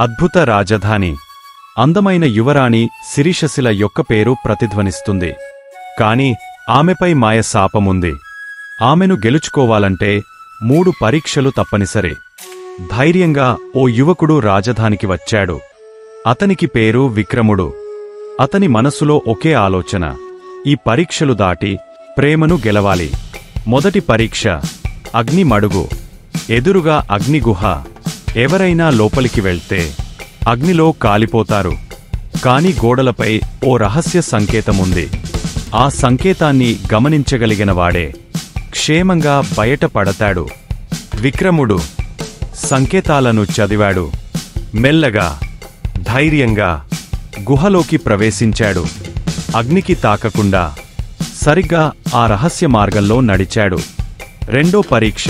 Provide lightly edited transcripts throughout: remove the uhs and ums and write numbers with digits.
అద్భుత రాజధాని. అందమైన యువరాణి శిరీషశిల యొక్క పేరు ప్రతిధ్వనిస్తుంది. కాని ఆమెపై మాయ శాపముంది. ఆమెను గెలుచుకోవాలంటే 3 పరీక్షలు తప్పనిసరి. ధైర్యంగా ఓ యువకుడు రాజధానికి వచ్చాడు. అతనికి పేరు విక్రముడు. అతని మనసులో ఒకే ఆలోచన, ఈ పరీక్షలు దాటి ప్రేమను గెలవాలి. మొదటి పరీక్ష, అగ్ని మడుగు. ఎదురుగా అగ్నిగుహ. ఎవరైనా లోపలికి వెళ్తే అగ్నిలో కాలిపోతారు. కాని గోడలపై ఓ రహస్య సంకేతముంది. ఆ సంకేతాన్ని గమనించగలిగినవాడే క్షేమంగా బయటపడతాడు. విక్రముడు సంకేతాలను చదివాడు. మెల్లగా, ధైర్యంగా గుహలోకి ప్రవేశించాడు. అగ్నికి తాకకుండా సరిగ్గా ఆ రహస్య మార్గంలో నడిచాడు. రెండో పరీక్ష,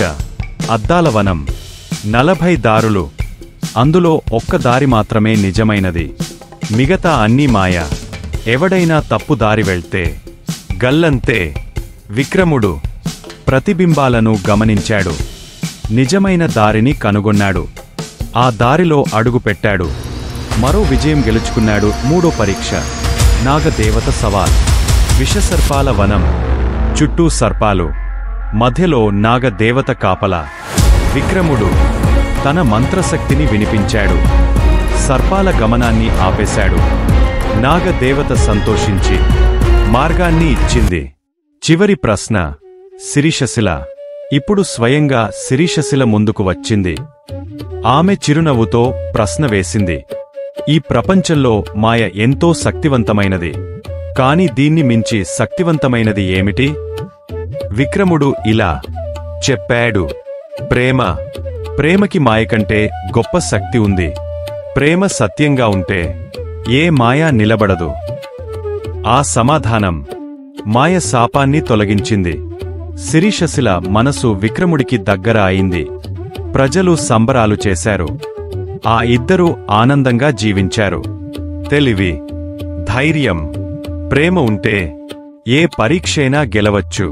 అద్దాల వనం. 40 దారులు. అందులో ఒక్క దారి మాత్రమే నిజమైనది. మిగతా అన్నీ మాయ. ఎవడైనా తప్పు దారి వెళ్తే గల్లంతే. విక్రముడు ప్రతిబింబాలను గమనించాడు. నిజమైన దారిని కనుగొన్నాడు. ఆ దారిలో అడుగుపెట్టాడు. మరో విజయం గెలుచుకున్నాడు. మూడో పరీక్ష, నాగదేవత సవాల్. విషసర్పాల వనం. చుట్టూ సర్పాలు, మధ్యలో నాగదేవత కాపలా. విక్రముడు తన మంత్రశక్తిని వినిపించాడు. సర్పాల గమనాన్ని ఆపేశాడు. నాగదేవత సంతోషించి మార్గాన్ని ఇచ్చింది. చివరి ప్రశ్న, శిరీషశిల. ఇప్పుడు స్వయంగా శిరీషశిల ముందుకు వచ్చింది. ఆమె చిరునవ్వుతో ప్రశ్న వేసింది. ఈ ప్రపంచంలో మాయ ఎంతో శక్తివంతమైనది. కాని దీన్ని మించి శక్తివంతమైనది ఏమిటి? విక్రముడు ఇలా చెప్పాడు, ప్రేమ. ప్రేమకి మాయకంటే గొప్ప శక్తి ఉంది. ప్రేమ సత్యంగా ఉంటే ఏ మాయా నిలబడదు. ఆ సమాధానం మాయ శాపాన్ని తొలగించింది. శిరీషశిల మనసు విక్రముడికి దగ్గర అయింది. ప్రజలు సంబరాలు చేశారు. ఆ ఇద్దరూ ఆనందంగా జీవించారు. తెలివి, ధైర్యం, ప్రేమ ఉంటే ఏ పరీక్షైనా గెలవచ్చు.